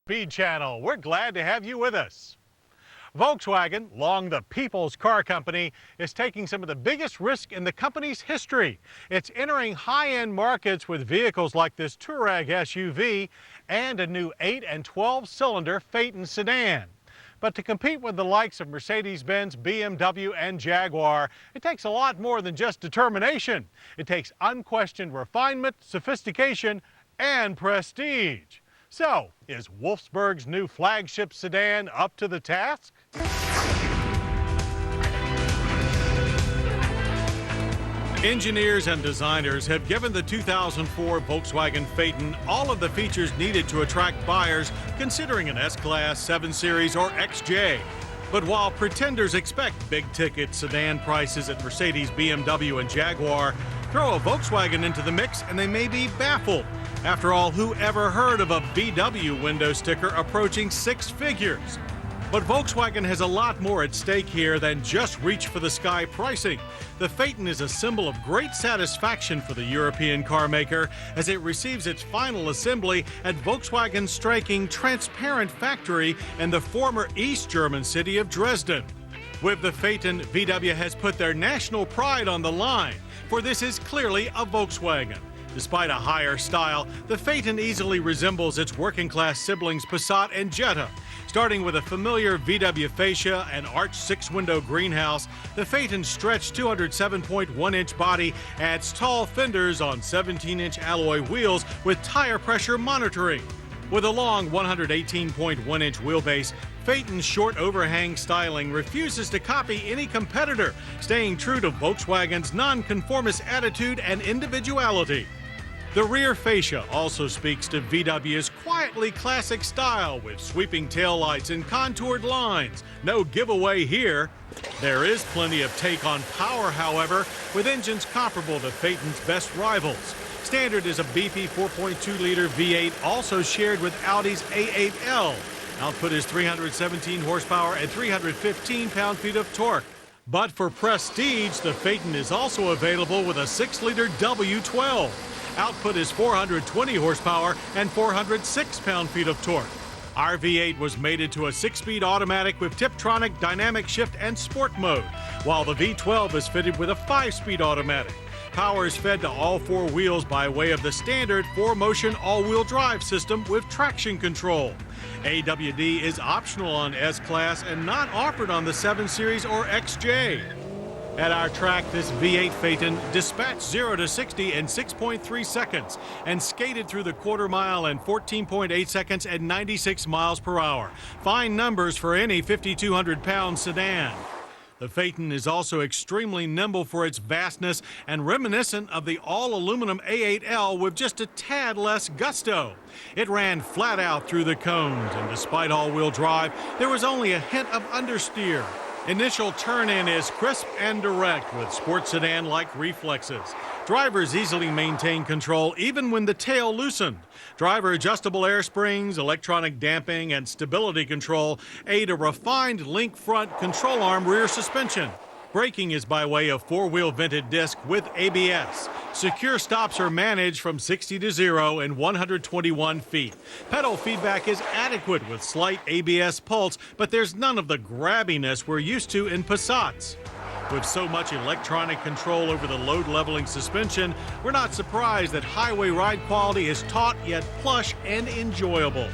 Speed Channel. We're glad to have you with us. Volkswagen, long the people's car company, is taking some of the biggest risk in the company's history. It's entering high-end markets with vehicles like this Touareg SUV and a new 8 and 12-cylinder Phaeton sedan. But to compete with the likes of Mercedes-Benz, BMW, and Jaguar, it takes a lot more than just determination. It takes unquestioned refinement, sophistication, and prestige. So, is Wolfsburg's new flagship sedan up to the task? Engineers and designers have given the 2004 Volkswagen Phaeton all of the features needed to attract buyers considering an S-Class, 7 Series, or XJ. But while pretenders expect big-ticket sedan prices at Mercedes, BMW, and Jaguar, throw a Volkswagen into the mix and they may be baffled. After all, who ever heard of a VW window sticker approaching 6 figures? But Volkswagen has a lot more at stake here than just reach-for-the-sky pricing. The Phaeton is a symbol of great satisfaction for the European car maker as it receives its final assembly at Volkswagen's striking transparent factory in the former East German city of Dresden. With the Phaeton, VW has put their national pride on the line, for this is clearly a Volkswagen. Despite a higher style, the Phaeton easily resembles its working-class siblings Passat and Jetta. Starting with a familiar VW fascia and arched 6-window greenhouse, the Phaeton's stretched 207.1-inch body adds tall fenders on 17-inch alloy wheels with tire pressure monitoring. With a long 118.1-inch wheelbase, Phaeton's short overhang styling refuses to copy any competitor, staying true to Volkswagen's nonconformist attitude and individuality. The rear fascia also speaks to VW's quietly classic style with sweeping taillights and contoured lines. No giveaway here. There is plenty of take on power, however, with engines comparable to Phaeton's best rivals. Standard is a beefy 4.2-liter V8, also shared with Audi's A8L. Output is 317 horsepower and 315 pound-feet of torque. But for prestige, the Phaeton is also available with a 6-liter W12. Output is 420 horsepower and 406 pound-feet of torque. Our V8 was mated to a 6-speed automatic with Tiptronic dynamic shift and sport mode, while the V12 is fitted with a 5-speed automatic. Power is fed to all 4 wheels by way of the standard 4-motion all-wheel drive system with traction control. AWD is optional on S-Class and not offered on the 7 Series or XJ. At our track, this V8 Phaeton dispatched 0 to 60 in 6.3 seconds and skated through the quarter mile in 14.8 seconds at 96 miles per hour. Fine numbers for any 5,200-pound sedan. The Phaeton is also extremely nimble for its vastness and reminiscent of the all-aluminum A8L with just a tad less gusto. It ran flat out through the cones, and despite all-wheel drive, there was only a hint of understeer. Initial turn-in is crisp and direct with sports sedan-like reflexes. Drivers easily maintain control even when the tail loosened. Driver adjustable air springs, electronic damping, and stability control aid a refined link front control arm rear suspension. Braking is by way of 4-wheel vented disc with ABS. Secure stops are managed from 60 to 0 in 121 feet. Pedal feedback is adequate with slight ABS pulse, but there's none of the grabbiness we're used to in Passats. With so much electronic control over the load-leveling suspension, we're not surprised that highway ride quality is taut yet plush and enjoyable.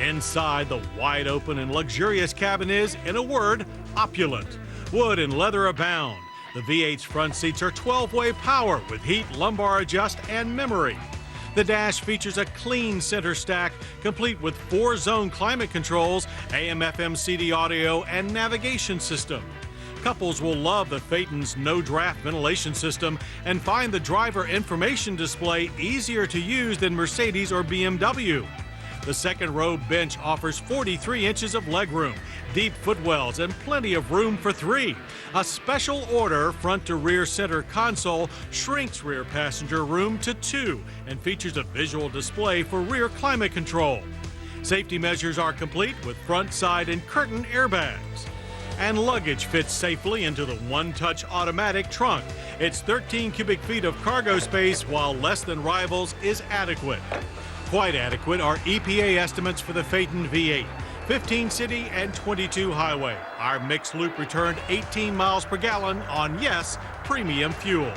Inside, the wide-open and luxurious cabin is, in a word, opulent. Wood and leather abound. The V8's front seats are 12-way power with heat, lumbar adjust, and memory. The dash features a clean center stack, complete with 4-zone climate controls, AM/FM CD audio, and navigation system. Couples will love the Phaeton's no-draft ventilation system and find the driver information display easier to use than Mercedes or BMW. The second-row bench offers 43 inches of legroom, deep footwells, and plenty of room for 3. A special order front-to-rear center console shrinks rear passenger room to 2 and features a visual display for rear climate control. Safety measures are complete with front, side, and curtain airbags. And luggage fits safely into the one-touch automatic trunk. Its 13 cubic feet of cargo space, while less than rivals, is adequate. Quite adequate are EPA estimates for the Phaeton V8. 15 city and 22 highway. Our mixed loop returned 18 miles per gallon on, yes, premium fuel.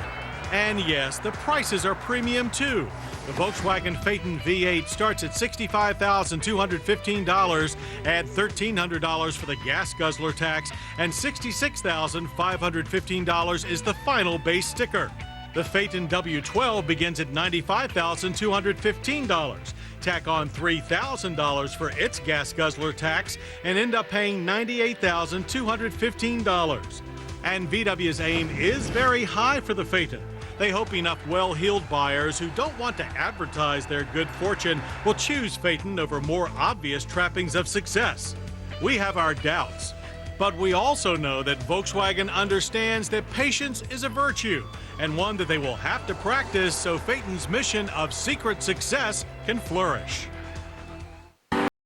And yes, the prices are premium too. The Volkswagen Phaeton V8 starts at $65,215, add $1,300 for the gas guzzler tax, and $66,515 is the final base sticker. The Phaeton W12 begins at $95,215. Tack on $3,000 for its gas guzzler tax and end up paying $98,215. And VW's aim is very high for the Phaeton. They hope enough well-heeled buyers who don't want to advertise their good fortune will choose Phaeton over more obvious trappings of success. We have our doubts, but we also know that Volkswagen understands that patience is a virtue and one that they will have to practice so Phaeton's mission of secret success can flourish.